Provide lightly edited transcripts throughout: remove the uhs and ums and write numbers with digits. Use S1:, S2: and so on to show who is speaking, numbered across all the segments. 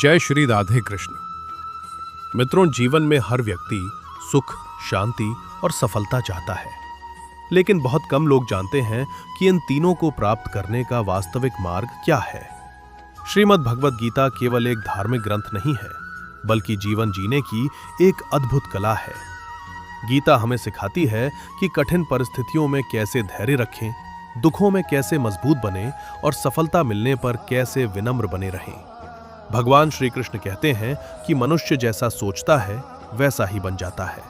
S1: जय श्री राधे कृष्ण। मित्रों, जीवन में हर व्यक्ति सुख, शांति और सफलता चाहता है, लेकिन बहुत कम लोग जानते हैं कि इन तीनों को प्राप्त करने का वास्तविक मार्ग क्या है। श्रीमद् भगवद गीता केवल एक धार्मिक ग्रंथ नहीं है, बल्कि जीवन जीने की एक अद्भुत कला है। गीता हमें सिखाती है कि कठिन परिस्थितियों में कैसे धैर्य रखें, दुखों में कैसे मजबूत बने और सफलता मिलने पर कैसे विनम्र बने रहें। भगवान श्री कृष्ण कहते हैं कि मनुष्य जैसा सोचता है वैसा ही बन जाता है।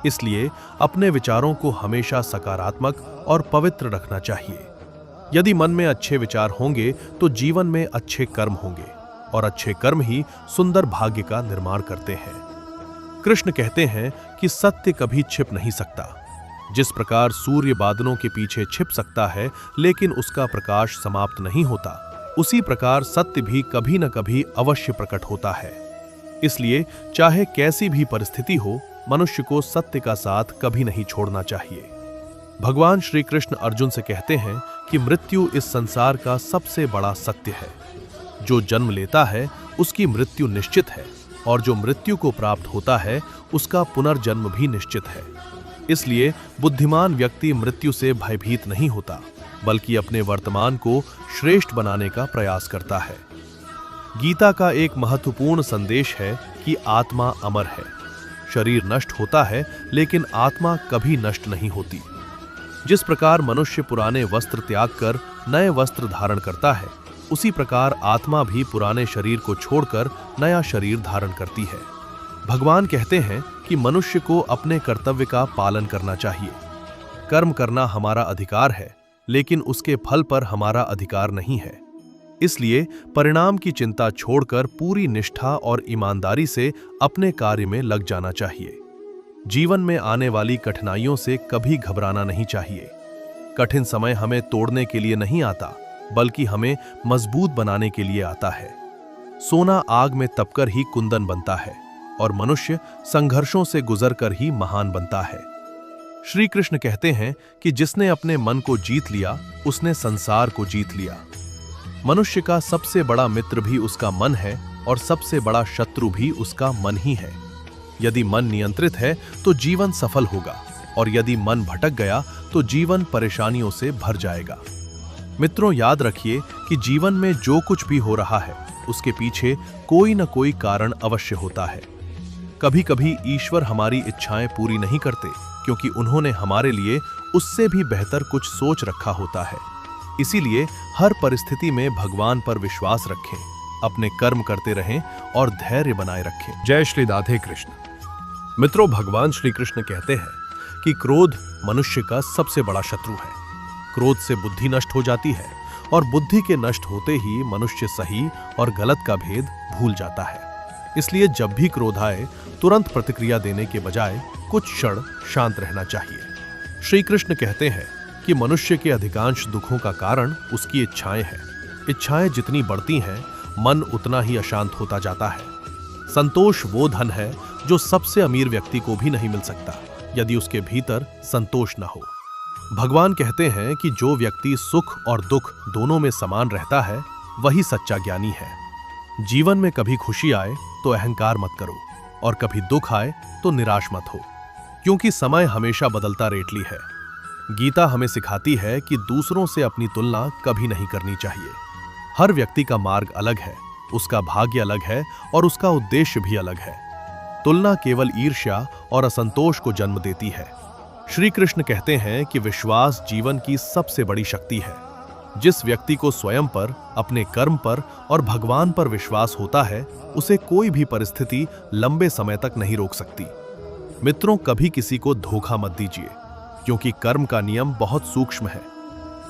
S1: इसलिए अपने विचारों को हमेशा सकारात्मक और पवित्र रखना चाहिए। यदि मन में अच्छे विचार होंगे तो जीवन में अच्छे कर्म होंगे, और अच्छे कर्म ही सुंदर भाग्य का निर्माण करते हैं। कृष्ण कहते हैं कि सत्य कभी छिप नहीं सकता। जिस प्रकार सूर्य बादलों के पीछे छिप सकता है लेकिन उसका प्रकाश समाप्त नहीं होता, उसी प्रकार सत्य भी कभी न कभी अवश्य प्रकट होता है। इसलिए चाहे कैसी भी परिस्थिति हो, मनुष्य को सत्य का साथ कभी नहीं छोड़ना चाहिए। भगवान श्री कृष्ण अर्जुन से कहते हैं कि मृत्यु इस संसार का सबसे बड़ा सत्य है। जो जन्म लेता है उसकी मृत्यु निश्चित है, और जो मृत्यु को प्राप्त होता है उसका पुनर्जन्म भी निश्चित है। इसलिए बुद्धिमान व्यक्ति मृत्यु से भयभीत नहीं होता, बल्कि अपने वर्तमान को श्रेष्ठ बनाने का प्रयास करता है। गीता का एक महत्वपूर्ण संदेश है कि आत्मा अमर है। शरीर नष्ट होता है लेकिन आत्मा कभी नष्ट नहीं होती। जिस प्रकार मनुष्य पुराने वस्त्र त्याग कर नए वस्त्र धारण करता है, उसी प्रकार आत्मा भी पुराने शरीर को छोड़कर नया शरीर धारण करती है। भगवान कहते हैं कि मनुष्य को अपने कर्तव्य का पालन करना चाहिए। कर्म करना हमारा अधिकार है, लेकिन उसके फल पर हमारा अधिकार नहीं है। इसलिए परिणाम की चिंता छोड़कर पूरी निष्ठा और ईमानदारी से अपने कार्य में लग जाना चाहिए। जीवन में आने वाली कठिनाइयों से कभी घबराना नहीं चाहिए। कठिन समय हमें तोड़ने के लिए नहीं आता, बल्कि हमें मजबूत बनाने के लिए आता है। सोना आग में तपकर ही कुंदन बनता है, और मनुष्य संघर्षों से गुजरकर ही महान बनता है। श्री कृष्ण कहते हैं कि जिसने अपने मन को जीत लिया, उसने संसार को जीत लिया। मनुष्य का सबसे बड़ा मित्र भी उसका मन है, और सबसे बड़ा शत्रु भी उसका मन ही है। यदि मन नियंत्रित है तो जीवन सफल होगा, और यदि मन भटक गया तो जीवन परेशानियों से भर जाएगा। मित्रों, याद रखिए कि जीवन में जो कुछ भी हो रहा है, उसके पीछे कोई न कोई कारण अवश्य होता है। कभी कभी ईश्वर हमारी इच्छाएं पूरी नहीं करते, क्योंकि उन्होंने हमारे लिए उससे भी बेहतर कुछ सोच रखा होता है। इसीलिए हर परिस्थिति में भगवान पर विश्वास रखें, अपने कर्म करते रहें और धैर्य बनाए रखें।
S2: जय श्री राधे कृष्ण।
S1: मित्रों, भगवान श्री कृष्ण कहते हैं कि क्रोध मनुष्य का सबसे बड़ा शत्रु है। क्रोध से बुद्धि नष्ट हो जाती है, और बुद्धि के नष्ट होते ही मनुष्य सही और गलत का भेद भूल जाता है। इसलिए जब भी क्रोध आए, तुरंत प्रतिक्रिया देने के बजाय कुछ क्षण शांत रहना चाहिए। श्री कृष्ण कहते हैं कि मनुष्य के अधिकांश दुखों का कारण उसकी इच्छाएं हैं। इच्छाएं जितनी बढ़ती हैं, मन उतना ही अशांत होता जाता है। संतोष वो धन है जो सबसे अमीर व्यक्ति को भी नहीं मिल सकता, यदि उसके भीतर संतोष न हो। भगवान कहते हैं कि जो व्यक्ति सुख और दुख दोनों में समान रहता है, वही सच्चा ज्ञानी है। जीवन में कभी खुशी आए तो अहंकार मत करो, और कभी दुख आए तो निराश मत हो, क्योंकि समय हमेशा बदलता रेटली है। गीता हमें सिखाती है कि दूसरों से अपनी तुलना कभी नहीं करनी चाहिए। हर व्यक्ति का मार्ग अलग है, उसका भाग्य अलग है, और उसका उद्देश्य भी अलग है। तुलना केवल ईर्ष्या और असंतोष को जन्म देती है। श्री कृष्ण कहते हैं कि विश्वास जीवन की सबसे बड़ी शक्ति है। जिस व्यक्ति को स्वयं पर, अपने कर्म पर और भगवान पर विश्वास होता है, उसे कोई भी परिस्थिति लंबे समय तक नहीं रोक सकती। मित्रों, कभी किसी को धोखा मत दीजिए, क्योंकि कर्म का नियम बहुत सूक्ष्म है।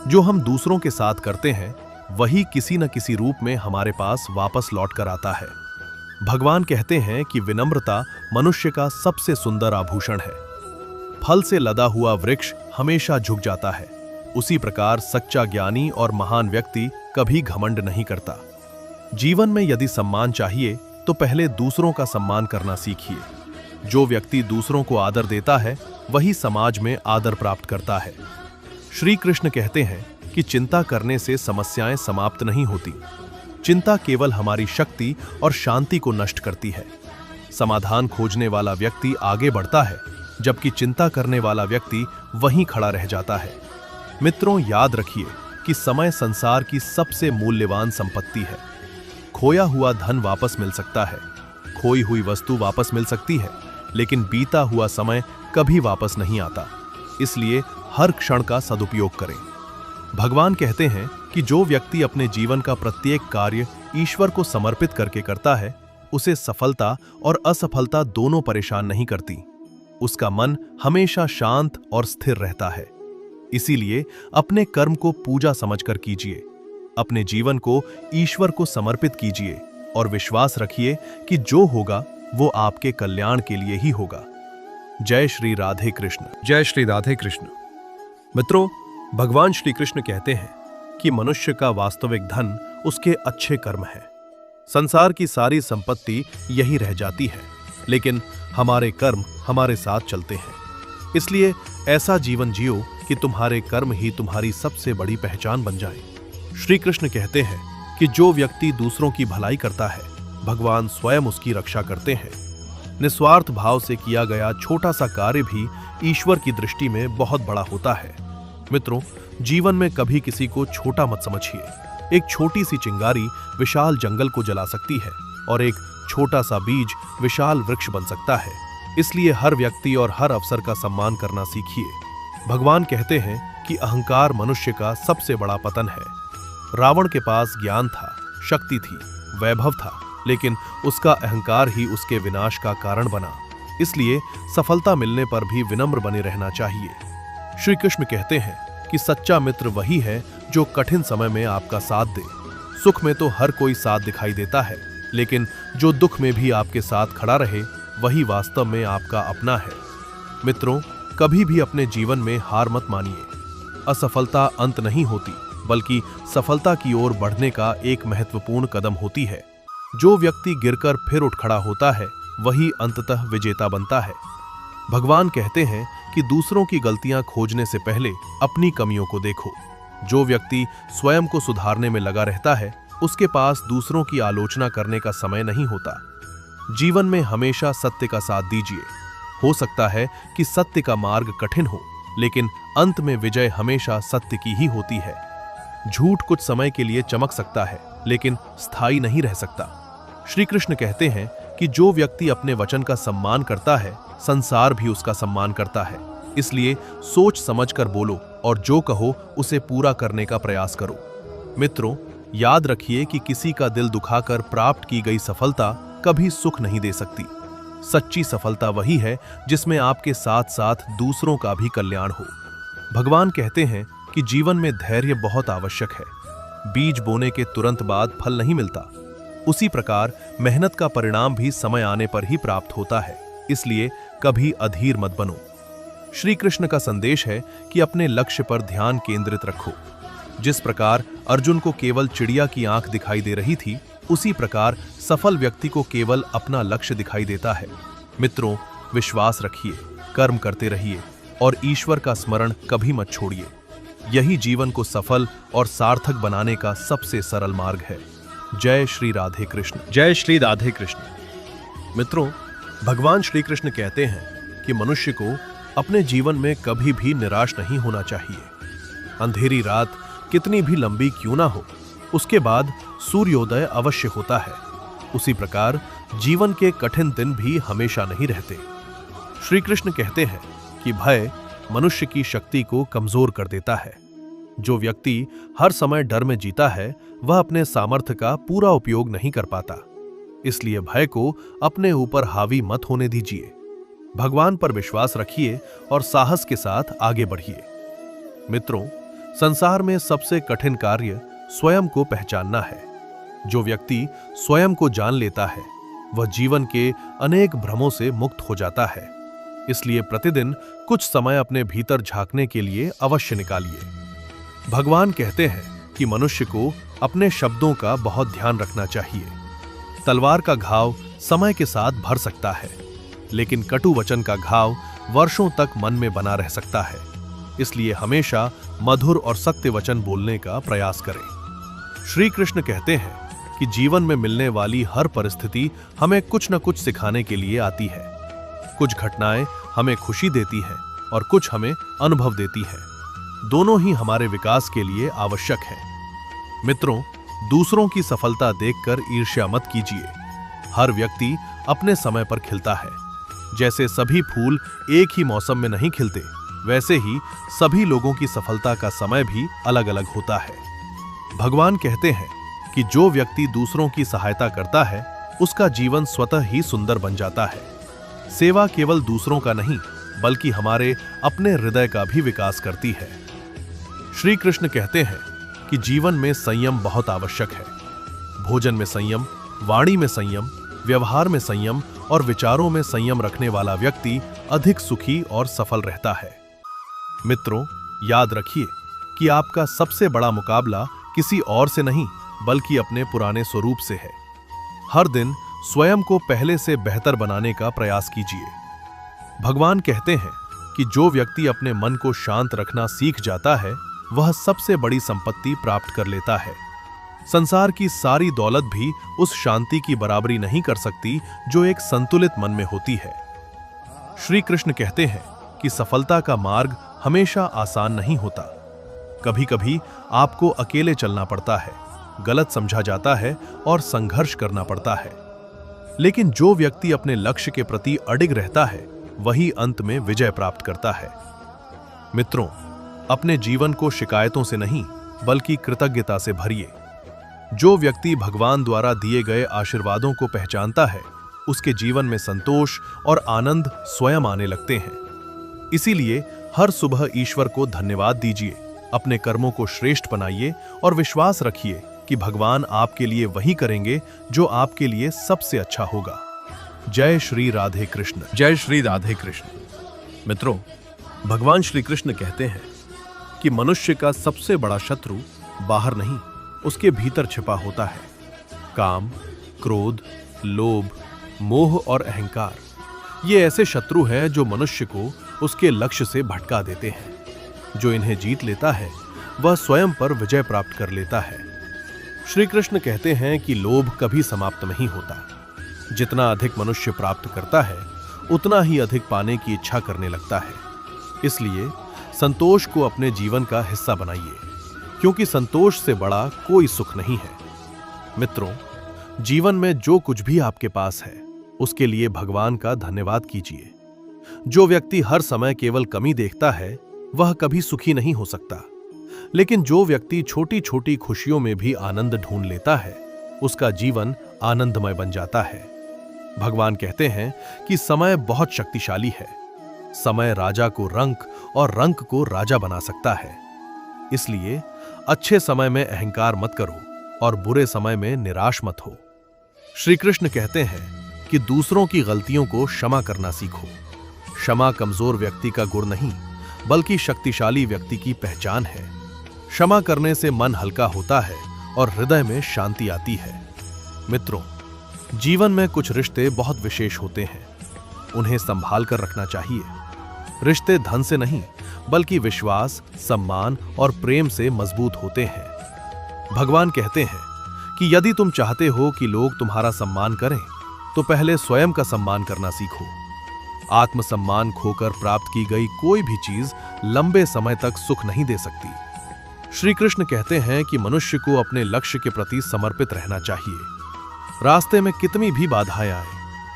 S1: जो हम दूसरों के साथ करते हैं, वही किसी न किसी रूप में हमारे पास वापस लौट कर आता है। भगवान कहते हैं कि विनम्रता मनुष्य का सबसे सुंदर आभूषण है। फल से लदा हुआ वृक्ष हमेशा झुक जाता है, उसी प्रकार सच्चा ज्ञानी और महान व्यक्ति कभी घमंड नहीं करता। जीवन में यदि सम्मान चाहिए तो पहले दूसरों का सम्मान करना सीखिए। जो व्यक्ति दूसरों को आदर देता है, वही समाज में आदर प्राप्त करता है। श्री कृष्ण कहते हैं कि चिंता करने से समस्याएं समाप्त नहीं होती। चिंता केवल हमारी शक्ति और शांति को नष्ट करती है। समाधान खोजने वाला व्यक्ति आगे बढ़ता है, जबकि चिंता करने वाला व्यक्ति वहीं खड़ा रह जाता है। मित्रों, याद रखिए कि समय संसार की सबसे मूल्यवान संपत्ति है। खोया हुआ धन वापस मिल सकता है, खोई हुई वस्तु वापस मिल सकती है, लेकिन बीता हुआ समय कभी वापस नहीं आता। इसलिए हर क्षण का सदुपयोग करें। भगवान कहते हैं कि जो व्यक्ति अपने जीवन का प्रत्येक कार्य ईश्वर को समर्पित करके करता है, उसे सफलता और असफलता दोनों परेशान नहीं करती। उसका मन हमेशा शांत और स्थिर रहता है। इसीलिए अपने कर्म को पूजा समझकर कीजिए, अपने जीवन को ईश्वर को समर्पित कीजिए और विश्वास रखिए कि जो होगा वो आपके कल्याण के लिए ही होगा। जय श्री राधे कृष्ण। जय श्री राधे कृष्ण। मित्रों, भगवान श्री कृष्ण कहते हैं कि मनुष्य का वास्तविक धन उसके अच्छे कर्म है। संसार की सारी संपत्ति यही रह जाती है, लेकिन हमारे कर्म हमारे साथ चलते हैं। इसलिए ऐसा जीवन जियो कि तुम्हारे कर्म ही तुम्हारी सबसे बड़ी पहचान बन जाए। श्री कृष्ण कहते हैं कि जो व्यक्ति दूसरों की भलाई करता है, भगवान स्वयं उसकी रक्षा करते हैं। निस्वार्थ भाव से किया गया छोटा सा कार्य भी ईश्वर की दृष्टि में बहुत बड़ा होता है। मित्रों, जीवन में कभी किसी को छोटा मत समझिए। एक छोटी सी चिंगारी विशाल जंगल को जला सकती है और एक छोटा सा बीज विशाल वृक्ष बन सकता है। इसलिए हर व्यक्ति और हर अवसर का सम्मान करना सीखिए। भगवान कहते हैं कि अहंकार मनुष्य का सबसे बड़ा पतन है। रावण के पास ज्ञान था, शक्ति थी, वैभव था, लेकिन उसका अहंकार ही उसके विनाश का कारण बना। इसलिए सफलता मिलने पर भी विनम्र बने रहना चाहिए। श्री कृष्ण कहते हैं कि सच्चा मित्र वही है जो कठिन समय में आपका साथ दे। सुख में तो हर कोई साथ दिखाई देता है, लेकिन जो दुख में भी आपके साथ खड़ा रहे, वही वास्तव में आपका अपना है। मित्रों, कभी भी अपने जीवन में हार मत मानिए। असफलता अंत नहीं होती, बल्कि सफलता की ओर बढ़ने का एक महत्वपूर्ण कदम होती है। जो व्यक्ति गिरकर फिर उठ खड़ा होता है, वही अंततः विजेता बनता है। भगवान कहते हैं कि दूसरों की गलतियां खोजने से पहले अपनी कमियों को देखो। जो व्यक्ति स्वयं को सुधारने में लगा रहता है, उसके पास दूसरों की आलोचना करने का समय नहीं होता। जीवन में हमेशा सत्य का साथ दीजिए। हो सकता है कि सत्य का मार्ग कठिन हो, लेकिन अंत में विजय हमेशा सत्य की ही होती है। झूठ कुछ समय के लिए चमक सकता है, लेकिन स्थायी नहीं रह सकता। श्री कृष्ण कहते हैं कि जो व्यक्ति अपने वचन का सम्मान करता है, संसार भी उसका सम्मान करता है। इसलिए सोच समझकर बोलो और जो कहो उसे पूरा करने का प्रयास करो। मित्रों, याद रखिए कि किसी का दिल दुखाकर प्राप्त की गई सफलता कभी सुख नहीं दे सकती। सच्ची सफलता वही है जिसमें आपके साथ साथ दूसरों का भी कल्याण हो। भगवान कहते हैं कि जीवन में धैर्य बहुत आवश्यक है। बीज बोने के तुरंत बाद फल नहीं मिलता। उसी प्रकार मेहनत का परिणाम भी समय आने पर ही प्राप्त होता है। इसलिए कभी अधीर मत बनो। श्री कृष्ण का संदेश है कि अपने लक्ष्य पर ध्यान केंद्रित रखो। जिस प्रकार अर्जुन को केवल चिड़िया की आंख दिखाई दे रही थी, उसी प्रकार सफल व्यक्ति को केवल अपना लक्ष्य दिखाई देता है। मित्रों, विश्वास रखिए, कर्म करते रहिए और ईश्वर का स्मरण कभी मत छोड़िए। यही जीवन को सफल और सार्थक बनाने का सबसे सरल मार्ग है। जय श्री राधे कृष्ण। जय श्री राधे कृष्ण। मित्रों, भगवान श्री कृष्ण कहते हैं कि मनुष्य को अपने जीवन में कभी भी निराश नहीं होना चाहिए। अंधेरी रात कितनी भी लंबी क्यों ना हो, उसके बाद सूर्योदय अवश्य होता है। उसी प्रकार जीवन के कठिन दिन भी हमेशा नहीं रहते। श्री कृष्ण कहते हैं कि भय मनुष्य की शक्ति को कमजोर कर देता है। जो व्यक्ति हर समय डर में जीता है, वह अपने सामर्थ्य का पूरा उपयोग नहीं कर पाता। इसलिए भय को अपने ऊपर हावी मत होने दीजिए। भगवान पर विश्वास रखिए और साहस के साथ आगे बढ़िए। मित्रों, संसार में सबसे कठिन कार्य स्वयं को पहचानना है। जो व्यक्ति स्वयं को जान लेता है, वह जीवन के अनेक भ्रमों से मुक्त हो जाता है। इसलिए प्रतिदिन कुछ समय अपने भीतर झांकने के लिए अवश्य निकालिए। भगवान कहते हैं कि मनुष्य को अपने शब्दों का बहुत ध्यान रखना चाहिए। तलवार का घाव समय के साथ भर सकता है, लेकिन कटु वचन का घाव वर्षों तक मन में बना रह सकता है। इसलिए हमेशा मधुर और सत्य वचन बोलने का प्रयास करें। श्री कृष्ण कहते हैं कि जीवन में मिलने वाली हर परिस्थिति हमें कुछ न कुछ सिखाने के लिए आती है। कुछ घटनाएं हमें खुशी देती हैं और कुछ हमें अनुभव देती हैं। दोनों ही हमारे विकास के लिए आवश्यक है। मित्रों, दूसरों की सफलता देखकर ईर्ष्या मत कीजिए। हर व्यक्ति अपने समय पर खिलता है। जैसे सभी फूल एक ही मौसम में नहीं खिलते, वैसे ही सभी लोगों की सफलता का समय भी अलग अलग होता है। भगवान कहते हैं कि जो व्यक्ति दूसरों की सहायता करता है, उसका जीवन स्वतः ही सुंदर बन जाता है। सेवा केवल दूसरों का नहीं, बल्कि हमारे अपने हृदय का भी विकास करती है। श्री कृष्ण कहते हैं कि जीवन में संयम बहुत आवश्यक है। भोजन में संयम, वाणी में संयम, व्यवहार में संयम और विचारों में संयम रखने वाला व्यक्ति अधिक सुखी और सफल रहता है। मित्रों, याद रखिए कि आपका सबसे बड़ा मुकाबला किसी और से नहीं, बल्कि अपने पुराने स्वरूप से है। हर दिन स्वयं को पहले से बेहतर बनाने का प्रयास कीजिए। भगवान कहते हैं कि जो व्यक्ति अपने मन को शांत रखना सीख जाता है, वह सबसे बड़ी संपत्ति प्राप्त कर लेता है। संसार की सारी दौलत भी उस शांति की बराबरी नहीं कर सकती जो एक संतुलित मन में होती है। श्री कृष्ण कहते हैं कि सफलता का मार्ग हमेशा आसान नहीं होता। कभी कभी आपको अकेले चलना पड़ता है, गलत समझा जाता है और संघर्ष करना पड़ता है। लेकिन जो व्यक्ति अपने लक्ष्य के प्रति अडिग रहता है, वही अंत में विजय प्राप्त करता है। मित्रों, अपने जीवन को शिकायतों से नहीं, बल्कि कृतज्ञता से भरिए। जो व्यक्ति भगवान द्वारा दिए गए आशीर्वादों को पहचानता है, उसके जीवन में संतोष और आनंद स्वयं आने लगते हैं। इसीलिए हर सुबह ईश्वर को धन्यवाद दीजिए, अपने कर्मों को श्रेष्ठ बनाइए और विश्वास रखिए कि भगवान आपके लिए वही करेंगे जो आपके लिए सबसे अच्छा होगा। जय श्री राधे कृष्ण।
S2: जय श्री राधे कृष्ण।
S1: मित्रों, भगवान श्री कृष्ण कहते हैं कि मनुष्य का सबसे बड़ा शत्रु बाहर नहीं, उसके भीतर छिपा होता है। काम, क्रोध, लोभ, मोह और अहंकार, ये ऐसे शत्रु हैं जो मनुष्य को उसके लक्ष्य से भटका देते हैं। जो इन्हें जीत लेता है, वह स्वयं पर विजय प्राप्त कर लेता है। श्री कृष्ण कहते हैं कि लोभ कभी समाप्त नहीं होता। जितना अधिक मनुष्य प्राप्त करता है, उतना ही अधिक पाने की इच्छा करने लगता है। इसलिए संतोष को अपने जीवन का हिस्सा बनाइए, क्योंकि संतोष से बड़ा कोई सुख नहीं है। मित्रों, जीवन में जो कुछ भी आपके पास है, उसके लिए भगवान का धन्यवाद कीजिए। जो व्यक्ति हर समय केवल कमी देखता है, वह कभी सुखी नहीं हो सकता। लेकिन जो व्यक्ति छोटी छोटी खुशियों में भी आनंद ढूंढ लेता है, उसका जीवन आनंदमय बन जाता है। भगवान कहते हैं कि समय बहुत शक्तिशाली है। समय राजा को रंक और रंक को राजा बना सकता है। इसलिए अच्छे समय में अहंकार मत करो और बुरे समय में निराश मत हो। श्री कृष्ण कहते हैं कि दूसरों की गलतियों को क्षमा करना सीखो। क्षमा कमजोर व्यक्ति का गुण नहीं, बल्कि शक्तिशाली व्यक्ति की पहचान है। क्षमा करने से मन हल्का होता है और हृदय में शांति आती है। मित्रों, जीवन में कुछ रिश्ते बहुत विशेष होते हैं, उन्हें संभाल कर रखना चाहिए। रिश्ते धन से नहीं, बल्कि विश्वास, सम्मान और प्रेम से मजबूत होते हैं। भगवान कहते हैं कि यदि तुम चाहते हो कि लोग तुम्हारा सम्मान करें, तो पहले स्वयं का सम्मान करना सीखो। आत्मसम्मान खोकर प्राप्त की गई कोई भी चीज लंबे समय तक सुख नहीं दे सकती। श्री कृष्ण कहते हैं कि मनुष्य को अपने लक्ष्य के प्रति समर्पित रहना चाहिए। रास्ते में कितनी भी बाधाएं आए,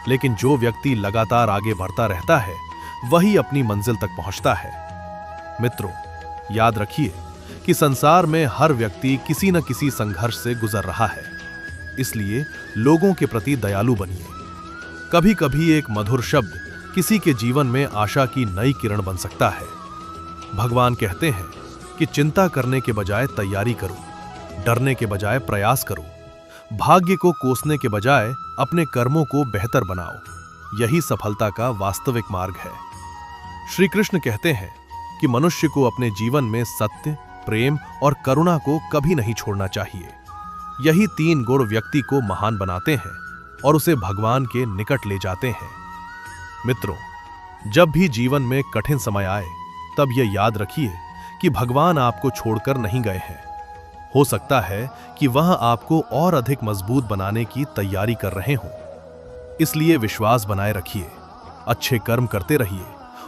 S1: लेकिन जो व्यक्ति लगातार आगे बढ़ता रहता है, वही अपनी मंजिल तक पहुंचता है। मित्रों, याद रखिए कि संसार में हर व्यक्ति किसी न किसी संघर्ष से गुजर रहा है। इसलिए लोगों के प्रति दयालु बनिए। कभी कभी एक मधुर शब्द किसी के जीवन में आशा की नई किरण बन सकता है। भगवान कहते हैं कि चिंता करने के बजाय तैयारी करो, डरने के बजाय प्रयास करो, भाग्य को कोसने के बजाय अपने कर्मों को बेहतर बनाओ। यही सफलता का वास्तविक मार्ग है। श्री कृष्ण कहते हैं कि मनुष्य को अपने जीवन में सत्य, प्रेम और करुणा को कभी नहीं छोड़ना चाहिए। यही तीन गुण व्यक्ति को महान बनाते हैं और उसे भगवान के निकट ले जाते हैं। मित्रों, जब भी जीवन में कठिन समय आए, तब यह याद रखिए कि भगवान आपको छोड़कर नहीं गए हैं। हो सकता है कि वह आपको और अधिक मजबूत बनाने की तैयारी कर रहे हों। इसलिए विश्वास बनाए रखिए, अच्छे कर्म करते रहिए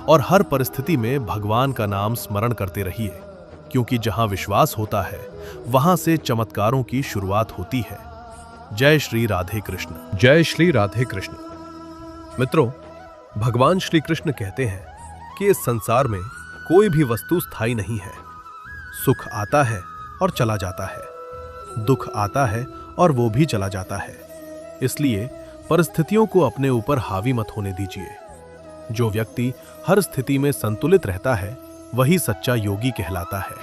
S1: और हर परिस्थिति में भगवान का नाम स्मरण करते रहिए, क्योंकि जहां विश्वास होता है वहां से चमत्कारों की शुरुआत होती है। जय श्री राधे कृष्ण।
S2: जय श्री राधे कृष्ण।
S1: मित्रों, भगवान श्री कृष्ण कहते हैं कि इस संसार में कोई भी वस्तु स्थायी नहीं है। सुख आता है और चला जाता है, दुख आता है और वो भी चला जाता है। इसलिए परिस्थितियों को अपने ऊपर हावी मत होने दीजिए। जो व्यक्ति हर स्थिति में संतुलित रहता है वही सच्चा योगी कहलाता है।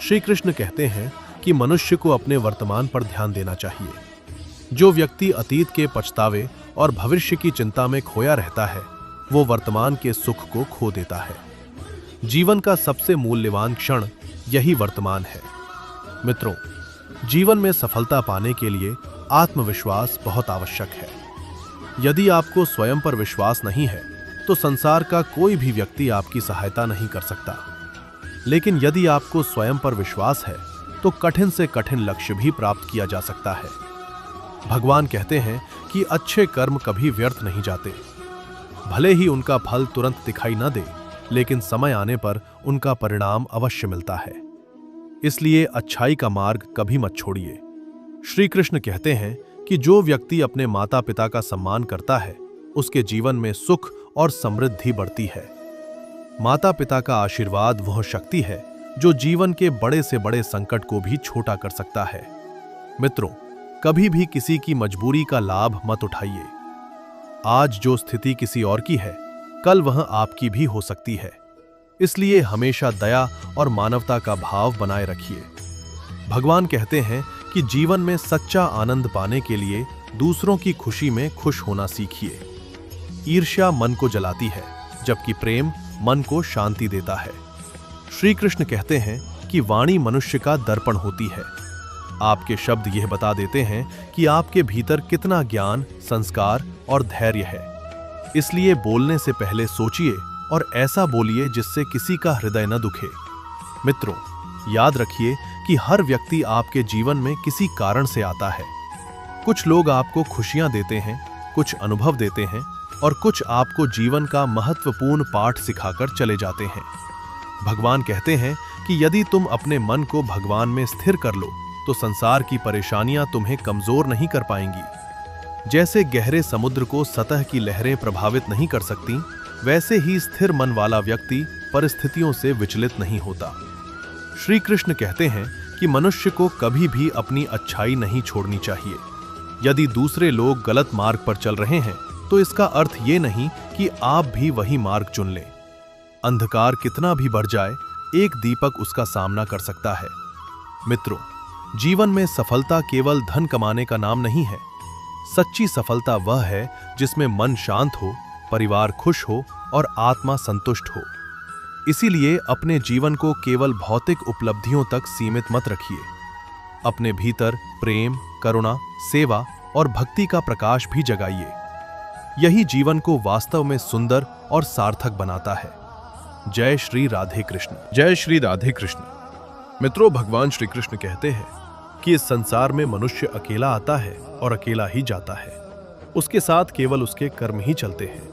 S1: श्री कृष्ण कहते हैं कि मनुष्य को अपने वर्तमान पर ध्यान देना चाहिए। जो व्यक्ति अतीत के पछतावे और भविष्य की चिंता में खोया रहता है वो वर्तमान के सुख को खो देता है। जीवन का सबसे मूल्यवान क्षण यही वर्तमान है। मित्रों, जीवन में सफलता पाने के लिए आत्मविश्वास बहुत आवश्यक है। यदि आपको स्वयं पर विश्वास नहीं है तो संसार का कोई भी व्यक्ति आपकी सहायता नहीं कर सकता। लेकिन यदि आपको स्वयं पर विश्वास है तो कठिन से कठिन लक्ष्य भी प्राप्त किया जा सकता है। भगवान कहते हैं कि अच्छे कर्म कभी व्यर्थ नहीं जाते। भले ही उनका फल तुरंत दिखाई न दे, लेकिन समय आने पर उनका परिणाम अवश्य मिलता है। इसलिए अच्छाई का मार्ग कभी मत छोड़िए। श्री कृष्ण कहते हैं कि जो व्यक्ति अपने माता पिता का सम्मान करता है उसके जीवन में सुख और समृद्धि बढ़ती है। माता पिता का आशीर्वाद वह शक्ति है जो जीवन के बड़े से बड़े संकट को भी छोटा कर सकता है। मित्रों, कभी भी किसी की मजबूरी का लाभ मत उठाइए। आज जो स्थिति किसी और की है कल वह आपकी भी हो सकती है। इसलिए हमेशा दया और मानवता का भाव बनाए रखिए। भगवान कहते हैं कि जीवन में सच्चा आनंद पाने के लिए दूसरों की खुशी में खुश होना सीखिए। ईर्ष्या मन को जलाती है, जबकि प्रेम मन को शांति देता है। श्री कृष्ण कहते हैं कि वाणी मनुष्य का दर्पण होती है। आपके शब्द यह बता देते हैं कि आपके भीतर कितना ज्ञान, संस्कार और धैर्य है। इसलिए बोलने से पहले सोचिए और ऐसा बोलिए जिससे किसी का हृदय न दुखे। मित्रों, याद रखिए कि हर व्यक्ति आपके जीवन में किसी कारण से आता है। कुछ लोग आपको खुशियां देते हैं, कुछ अनुभव देते हैं और कुछ आपको जीवन का महत्वपूर्ण पाठ सिखाकर चले जाते हैं। भगवान कहते हैं कि यदि तुम अपने मन को भगवान में स्थिर कर लो तो संसार की परेशानियां तुम्हें कमजोर नहीं कर पाएंगी। जैसे गहरे समुद्र को सतह की लहरें प्रभावित नहीं कर सकती, वैसे ही स्थिर मन वाला व्यक्ति परिस्थितियों से विचलित नहीं होता। श्री कृष्ण कहते हैं कि मनुष्य को कभी भी अपनी अच्छाई नहीं छोड़नी चाहिए। यदि दूसरे लोग गलत मार्ग पर चल रहे हैं तो इसका अर्थ ये नहीं कि आप भी वही मार्ग चुन लें। अंधकार कितना भी बढ़ जाए, एक दीपक उसका सामना कर सकता है। मित्रों, जीवन में सफलता केवल धन कमाने का नाम नहीं है। सच्ची सफलता वह है जिसमें मन शांत हो, परिवार खुश हो और आत्मा संतुष्ट हो। इसीलिए अपने जीवन को केवल भौतिक उपलब्धियों तक सीमित मत रखिए। अपने भीतर प्रेम, करुणा, सेवा और भक्ति का प्रकाश भी जगाइए। यही जीवन को वास्तव में सुंदर और सार्थक बनाता है। जय श्री राधे कृष्ण।
S2: जय श्री राधे कृष्ण।
S1: मित्रों, भगवान श्री कृष्ण कहते हैं कि इस संसार में मनुष्य अकेला आता है और अकेला ही जाता है। उसके साथ केवल उसके कर्म ही चलते हैं।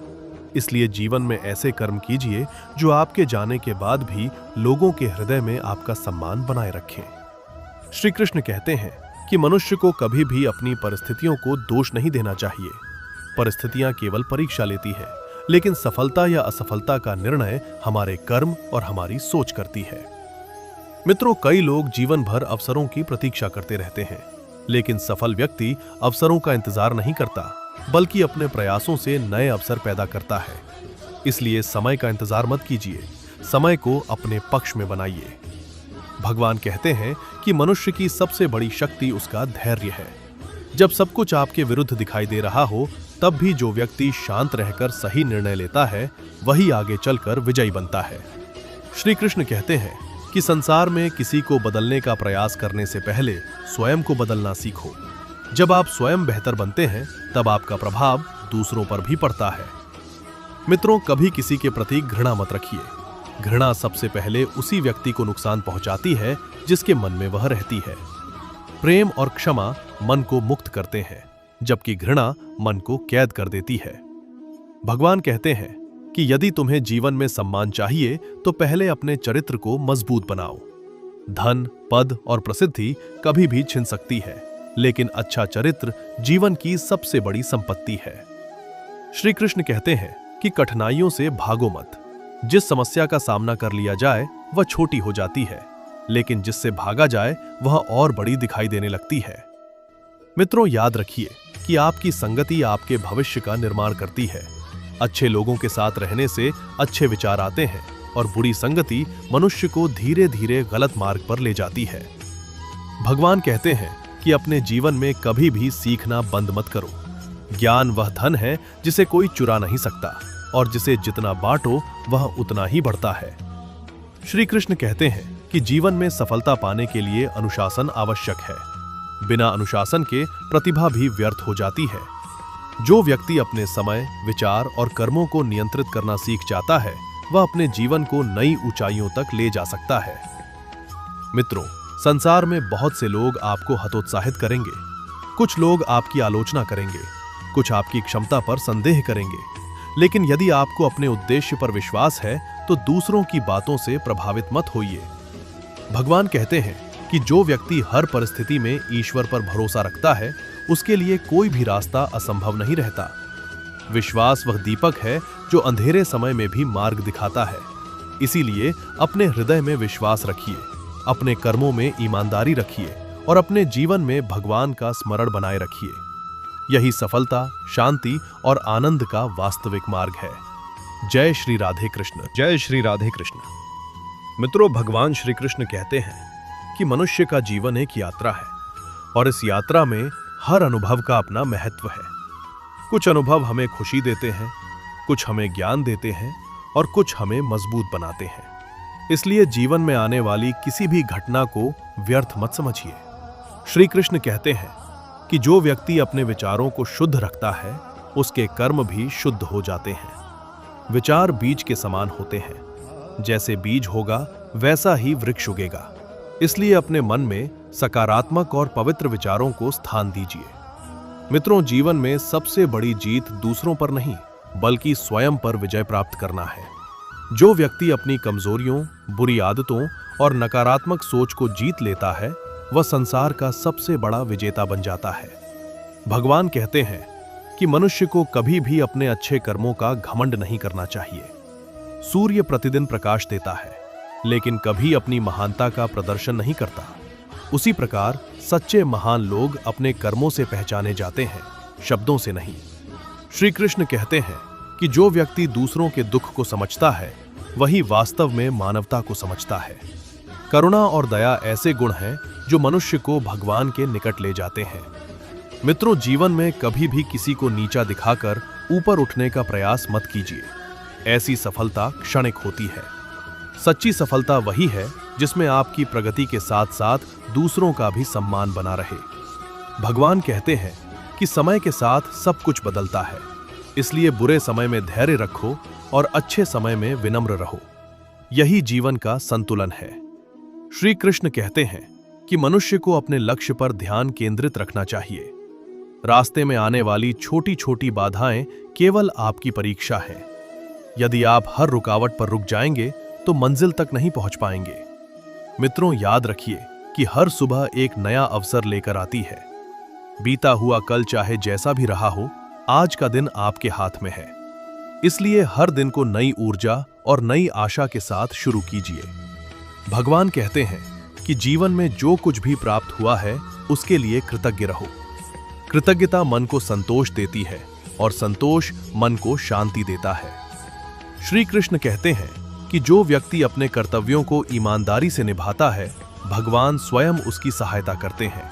S1: इसलिए जीवन में ऐसे कर्म कीजिए जो आपके जाने के बाद भी लोगों के हृदय में आपका सम्मान बनाए रखें। श्री कृष्ण कहते हैं कि मनुष्य को कभी भी अपनी परिस्थितियों को दोष नहीं देना चाहिए। परिस्थितियां केवल परीक्षा लेती है, लेकिन सफलता या असफलता का निर्णय हमारे कर्म और हमारी सोच करती है। मित्रों, कई लोग जीवन भर अवसरों की प्रतीक्षा करते रहते हैं, लेकिन सफल व्यक्ति अवसरों का इंतजार नहीं करता, बल्कि अपने प्रयासों से नए अवसर पैदा करता है। इसलिए समय का इंतजार मत कीजिए, समय को अपने पक्ष में बनाइए। भगवान कहते हैं कि मनुष्य की सबसे बड़ी शक्ति उसका धैर्य है। जब सब कुछ आपके विरुद्ध दिखाई दे रहा हो, तब भी जो व्यक्ति शांत रहकर सही निर्णय लेता है वही आगे चलकर विजयी बनता है। श्री कृष्ण कहते हैं कि संसार में किसी को बदलने का प्रयास करने से पहले स्वयं को बदलना सीखो। जब आप स्वयं बेहतर बनते हैं तब आपका प्रभाव दूसरों पर भी पड़ता है। मित्रों, कभी किसी के प्रति घृणा मत रखिए। घृणा सबसे पहले उसी व्यक्ति को नुकसान पहुंचाती है जिसके मन में वह रहती है। प्रेम और क्षमा मन को मुक्त करते हैं, जबकि घृणा मन को कैद कर देती है। भगवान कहते हैं कि यदि तुम्हें जीवन में सम्मान चाहिए तो पहले अपने चरित्र को मजबूत बनाओ। धन, पद और प्रसिद्धि कभी भी छिन सकती है, लेकिन अच्छा चरित्र जीवन की सबसे बड़ी संपत्ति है। श्री कृष्ण कहते हैं कि कठिनाइयों से भागो मत। जिस समस्या का सामना कर लिया जाए वह छोटी हो जाती है, लेकिन जिससे भागा जाए वह और बड़ी दिखाई देने लगती है। मित्रों, याद रखिए कि आपकी संगति आपके भविष्य का निर्माण करती है। अच्छे लोगों के साथ रहने से अच्छे विचार आते हैं और बुरी संगति मनुष्य को धीरे धीरे गलत मार्ग पर ले जाती है। भगवान कहते हैं कि अपने जीवन में कभी भी सीखना बंद मत करो। ज्ञान वह धन है जिसे कोई चुरा नहीं सकता, और जिसे जितना बांटो वह उतना ही बढ़ता है। श्री कृष्ण कहते हैं कि जीवन में सफलता पाने के लिए अनुशासन आवश्यक है। बिना अनुशासन के प्रतिभा भी व्यर्थ हो जाती है। जो व्यक्ति अपने समय, विचार और कर्मों को नियंत्रित करना सीख जाता है वह अपने जीवन को नई ऊंचाइयों तक ले जा सकता है। मित्रों, संसार में बहुत से लोग आपको हतोत्साहित करेंगे। कुछ लोग आपकी आलोचना करेंगे, कुछ आपकी क्षमता पर संदेह करेंगे, लेकिन यदि आपको अपने उद्देश्य पर विश्वास है तो दूसरों की बातों से प्रभावित मत होइए। भगवान कहते हैं कि जो व्यक्ति हर परिस्थिति में ईश्वर पर भरोसा रखता है उसके लिए कोई भी रास्ता असंभव नहीं रहता। विश्वास वह दीपक है जो अंधेरे समय में भी मार्ग दिखाता है। इसीलिए अपने हृदय में विश्वास रखिए, अपने कर्मों में ईमानदारी रखिए और अपने जीवन में भगवान का स्मरण बनाए रखिए। यही सफलता, शांति और आनंद का वास्तविक मार्ग है। जय श्री राधे कृष्ण।
S2: जय श्री राधे कृष्ण।
S1: मित्रों, भगवान श्री कृष्ण कहते हैं कि मनुष्य का जीवन एक यात्रा है और इस यात्रा में हर अनुभव का अपना महत्व है। कुछ अनुभव हमें खुशी देते हैं, कुछ हमें ज्ञान देते हैं और कुछ हमें मजबूत बनाते हैं। इसलिए जीवन में आने वाली किसी भी घटना को व्यर्थ मत समझिए। श्री कृष्ण कहते हैं कि जो व्यक्ति अपने विचारों को शुद्ध रखता है उसके कर्म भी शुद्ध हो जाते हैं। विचार बीज के समान होते हैं, जैसे बीज होगा वैसा ही वृक्ष उगेगा। इसलिए अपने मन में सकारात्मक और पवित्र विचारों को स्थान दीजिए। मित्रों, जीवन में सबसे बड़ी जीत दूसरों पर नहीं बल्कि स्वयं पर विजय प्राप्त करना है। जो व्यक्ति अपनी कमजोरियों, बुरी आदतों और नकारात्मक सोच को जीत लेता है वह संसार का सबसे बड़ा विजेता बन जाता है। भगवान कहते हैं कि मनुष्य को कभी भी अपने अच्छे कर्मों का घमंड नहीं करना चाहिए। सूर्य प्रतिदिन प्रकाश देता है लेकिन कभी अपनी महानता का प्रदर्शन नहीं करता। उसी प्रकार सच्चे महान लोग अपने कर्मों से पहचाने जाते हैं, शब्दों से नहीं। श्री कृष्ण कहते हैं कि जो व्यक्ति दूसरों के दुख को समझता है वही वास्तव में मानवता को समझता है। करुणा और दया ऐसे गुण हैं जो मनुष्य को भगवान के निकट ले जाते हैं। मित्रों, जीवन में कभी भी किसी को नीचा दिखाकर ऊपर उठने का प्रयास मत कीजिए। ऐसी सफलता क्षणिक होती है। सच्ची सफलता वही है जिसमें आपकी प्रगति के साथ साथ दूसरों का भी सम्मान बना रहे। भगवान कहते हैं कि समय के साथ सब कुछ बदलता है, इसलिए बुरे समय में धैर्य रखो और अच्छे समय में विनम्र रहो। यही जीवन का संतुलन है। श्री कृष्ण कहते हैं कि मनुष्य को अपने लक्ष्य पर ध्यान केंद्रित रखना चाहिए। रास्ते में आने वाली छोटी छोटी बाधाएं केवल आपकी परीक्षा है। यदि आप हर रुकावट पर रुक जाएंगे तो मंजिल तक नहीं पहुंच पाएंगे। मित्रों, याद रखिए कि हर सुबह एक नया अवसर लेकर आती है। बीता हुआ कल चाहे जैसा भी रहा हो, आज का दिन आपके हाथ में है। इसलिए हर दिन को नई ऊर्जा और नई आशा के साथ शुरू कीजिए। भगवान कहते हैं कि जीवन में जो कुछ भी प्राप्त हुआ है उसके लिए कृतज्ञ रहो। कृतज्ञता मन को संतोष देती है और संतोष मन को शांति देता है। श्री कृष्ण कहते हैं कि जो व्यक्ति अपने कर्तव्यों को ईमानदारी से निभाता है भगवान स्वयं उसकी सहायता करते हैं।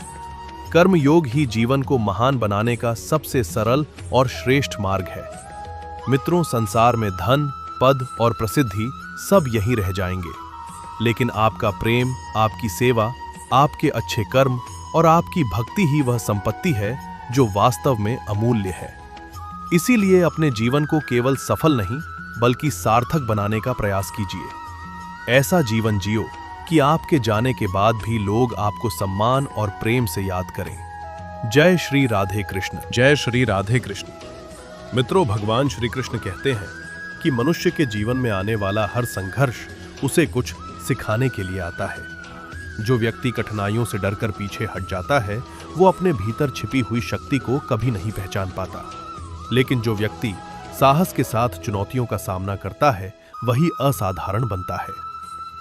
S1: कर्म योग ही जीवन को महान बनाने का सबसे सरल और श्रेष्ठ मार्ग है। मित्रों, संसार में धन, पद और प्रसिद्धि सब यहीं रह जाएंगे, लेकिन आपका प्रेम, आपकी सेवा, आपके अच्छे कर्म और आपकी भक्ति ही वह संपत्ति है जो वास्तव में अमूल्य है। इसीलिए अपने जीवन को केवल सफल नहीं बल्कि सार्थक बनाने का प्रयास कीजिए। ऐसा जीवन जियो कि आपके जाने के बाद भी लोग आपको सम्मान और प्रेम से याद करें। जय श्री राधे कृष्ण।
S2: जय श्री राधे कृष्ण।
S1: मित्रों, भगवान श्री कृष्ण कहते हैं कि मनुष्य के जीवन में आने वाला हर संघर्ष उसे कुछ सिखाने के लिए आता है। जो व्यक्ति कठिनाइयों से डरकर पीछे हट जाता है वो अपने भीतर छिपी हुई शक्ति को कभी नहीं पहचान पाता, लेकिन जो व्यक्ति साहस के साथ चुनौतियों का सामना करता है वही असाधारण बनता है।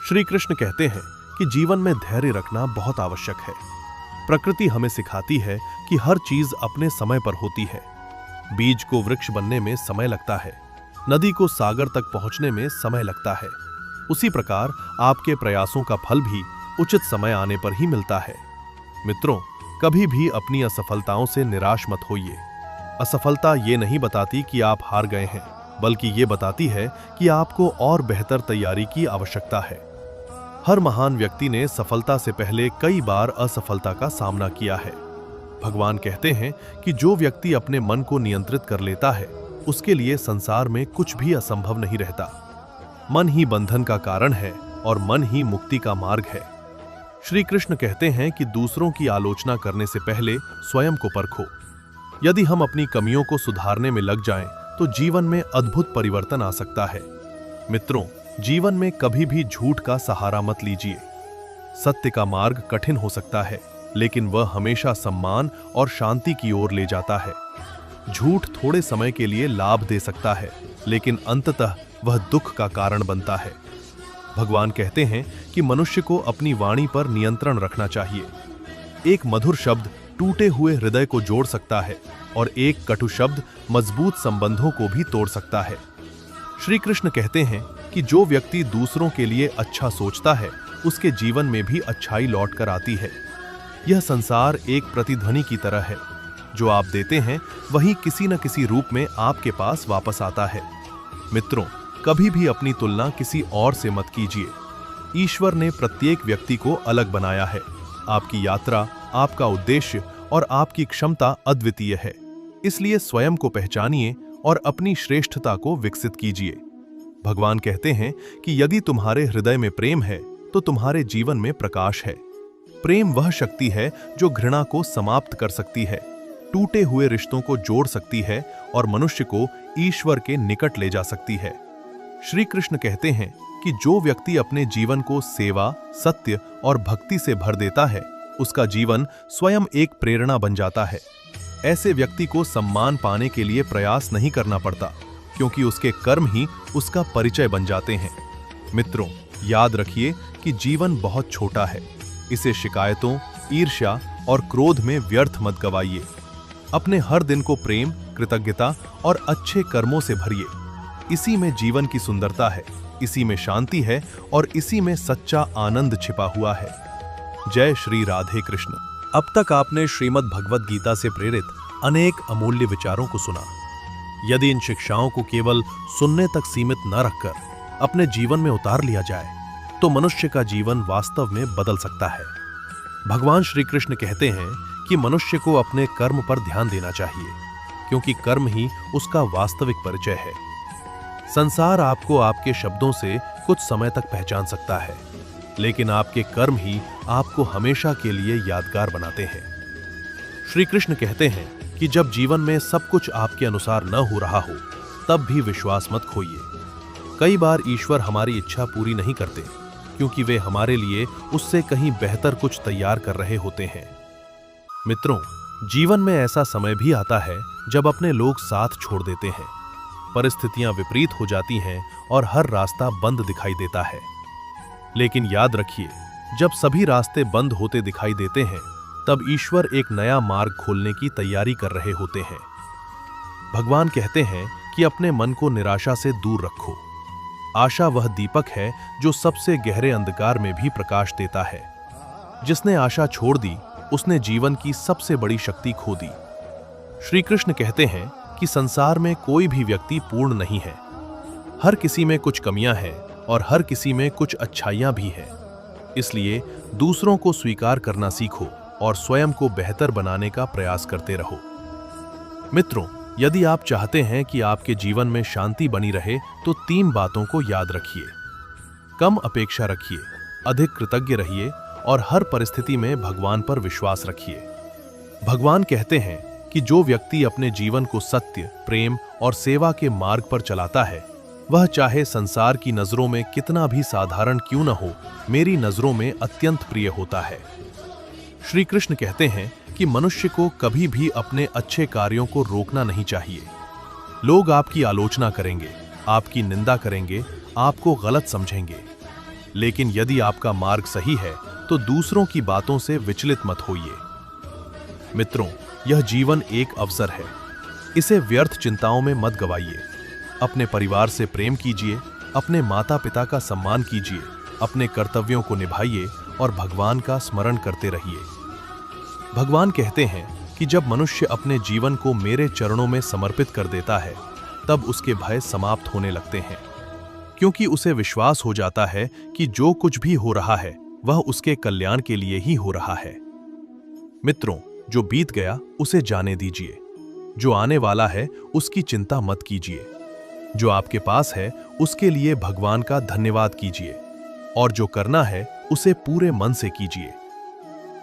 S1: श्री कृष्ण कहते हैं कि जीवन में धैर्य रखना बहुत आवश्यक है। प्रकृति हमें सिखाती है कि हर चीज अपने समय पर होती है। बीज को वृक्ष बनने में समय लगता है, नदी को सागर तक पहुंचने में समय लगता है। उसी प्रकार आपके प्रयासों का फल भी उचित समय आने पर ही मिलता है। मित्रों, कभी भी अपनी असफलताओं से निराश मत होइए। असफलता ये नहीं बताती कि आप हार गए हैं, बल्कि ये बताती है कि आपको और बेहतर तैयारी की आवश्यकता है। हर महान व्यक्ति ने सफलता से पहले कई बार असफलता का सामना किया है। भगवान कहते हैं कि जो व्यक्ति अपने मन को नियंत्रित कर लेता है उसके लिए संसार में कुछ भी असंभव नहीं रहता। मन ही बंधन का कारण है और मन ही मुक्ति का मार्ग है। श्री कृष्ण कहते हैं कि दूसरों की आलोचना करने से पहले स्वयं को परखो। यदि हम अपनी कमियों को सुधारने में लग जाएं, तो जीवन में अद्भुत परिवर्तन आ सकता है। मित्रों, जीवन में कभी भी झूठ का सहारा मत लीजिए। सत्य का मार्ग कठिन हो सकता है, लेकिन वह हमेशा सम्मान और शांति की ओर ले जाता है। झूठ थोड़े समय के लिए लाभ दे सकता है, लेकिन अंततः वह दुख का कारण बनता है। भगवान कहते हैं कि मनुष्य को अपनी वाणी पर नियंत्रण रखना चाहिए। एक मधुर शब्द टूटे हुए हृदय को जोड़ सकता है और एक कटु शब्द मजबूत संबंधों को भी तोड़ सकता है। श्री कृष्ण कहते हैं कि जो व्यक्ति दूसरों के लिए अच्छा सोचता है उसके जीवन में भी अच्छाई लौट कर आती है। यह संसार एक प्रतिध्वनि की तरह है। जो आप देते हैं वही किसी न किसी रूप में आपके पास वापस आता है। मित्रों, कभी भी अपनी तुलना किसी और से मत कीजिए। ईश्वर ने प्रत्येक व्यक्ति को अलग बनाया है। आपकी यात्रा, आपका उद्देश्य और आपकी क्षमता अद्वितीय है। इसलिए स्वयं को पहचानिए और अपनी श्रेष्ठता को विकसित कीजिए। भगवान कहते हैं कि यदि तुम्हारे हृदय में प्रेम है तो तुम्हारे जीवन में प्रकाश है। प्रेम वह शक्ति है जो घृणा को समाप्त कर सकती है, टूटे हुए रिश्तों को जोड़ सकती है और मनुष्य को ईश्वर के निकट ले जा सकती है। श्री कृष्ण कहते हैं कि जो व्यक्ति अपने जीवन को सेवा, सत्य और भक्ति से भर देता है उसका जीवन स्वयं एक प्रेरणा बन जाता है। ऐसे व्यक्ति को सम्मान पाने के लिए प्रयास नहीं करना पड़ता, क्योंकि उसके कर्म ही उसका परिचय बन जाते हैं। मित्रों, याद रखिए कि जीवन बहुत छोटा है। इसे शिकायतों, ईर्ष्या और क्रोध में व्यर्थ मत गवाइए। अपने हर दिन को प्रेम, कृतज्ञता और अच्छे कर्मों से भरिए। इसी में जीवन की सुंदरता है, इसी में शांति है और इसी में सच्चा आनंद छिपा हुआ है। जय श्री राधे कृष्ण। अब तक आपने श्रीमद् भगवद गीता से प्रेरित अनेक अमूल्य विचारों को सुना। यदि इन शिक्षाओं को केवल सुनने तक सीमित न रखकर अपने जीवन में उतार लिया जाए तो मनुष्य का जीवन वास्तव में बदल सकता है। भगवान श्री कृष्ण कहते हैं कि मनुष्य को अपने कर्म पर ध्यान देना चाहिए, क्योंकि कर्म ही उसका वास्तविक परिचय है। संसार आपको आपके शब्दों से कुछ समय तक पहचान सकता है, लेकिन आपके कर्म ही आपको हमेशा के लिए यादगार बनाते हैं। श्री कृष्ण कहते हैं कि जब जीवन में सब कुछ आपके अनुसार न हो रहा हो, तब भी विश्वास मत खोइए। कई बार ईश्वर हमारी इच्छा पूरी नहीं करते, क्योंकि वे हमारे लिए उससे कहीं बेहतर कुछ तैयार कर रहे होते हैं। मित्रों, जीवन में ऐसा समय भी आता है जब अपने लोग साथ छोड़ देते हैं। परिस्थितियां विपरीत हो जाती हैं और हर रास्ता बंद दिखाई देता है। लेकिन याद रखिए, जब सभी रास्ते बंद होते दिखाई देते हैं, तब ईश्वर एक नया मार्ग खोलने की तैयारी कर रहे होते हैं। भगवान कहते हैं कि अपने मन को निराशा से दूर रखो। आशा वह दीपक है जो सबसे गहरे अंधकार में भी प्रकाश देता है। जिसने आशा छोड़ दी, उसने जीवन की सबसे बड़ी शक्ति खो दी। श्री कृष्ण कहते हैं कि संसार में कोई भी व्यक्ति पूर्ण नहीं है। हर किसी में कुछ कमियां हैं और हर किसी में कुछ अच्छाइयां भी हैं। इसलिए दूसरों को स्वीकार करना सीखो और स्वयं को बेहतर बनाने का प्रयास करते रहो। मित्रों, यदि आप चाहते हैं कि आपके जीवन में शांति बनी रहे तो 3 बातों को याद रखिए। कम अपेक्षा रखिए, अधिक कृतज्ञ रहिए और हर परिस्थिति में भगवान पर विश्वास रखिए। भगवान कहते हैं कि जो व्यक्ति अपने जीवन को सत्य, प्रेम और सेवा के मार्ग पर चलाता है, वह चाहे संसार की नजरों में कितना भी साधारण क्यों न हो, मेरी नजरों में अत्यंत प्रिय होता है। श्री कृष्ण कहते हैं कि मनुष्य को कभी भी अपने अच्छे कार्यों को रोकना नहीं चाहिए। लोग आपकी आलोचना करेंगे, आपकी निंदा करेंगे, आपको गलत समझेंगे, लेकिन यदि आपका मार्ग सही है तो दूसरों की बातों से विचलित मत होइए। मित्रों, यह जीवन एक अवसर है, इसे व्यर्थ चिंताओं में मत गवाइए। अपने परिवार से प्रेम कीजिए, अपने माता पिता का सम्मान कीजिए, अपने कर्तव्यों को निभाइए और भगवान का स्मरण करते रहिए। भगवान कहते हैं कि जब मनुष्य अपने जीवन को मेरे चरणों में समर्पित कर देता है, तब उसके भय समाप्त होने लगते हैं, क्योंकि उसे विश्वास हो जाता है कि जो कुछ भी हो रहा है वह उसके कल्याण के लिए ही हो रहा है। मित्रों, जो बीत गया उसे जाने दीजिए, जो आने वाला है उसकी चिंता मत कीजिए, जो आपके पास है उसके लिए भगवान का धन्यवाद कीजिए और जो करना है उसे पूरे मन से कीजिए।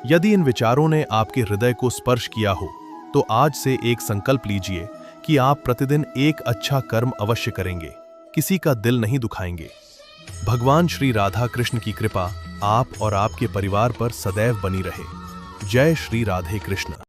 S1: यदि इन विचारों ने आपके हृदय को स्पर्श किया हो तो आज से एक संकल्प लीजिए कि आप प्रतिदिन एक अच्छा कर्म अवश्य करेंगे, किसी का दिल नहीं दुखाएंगे। भगवान श्री राधा कृष्ण की कृपा आप और आपके परिवार पर सदैव बनी रहे। जय श्री राधे कृष्ण।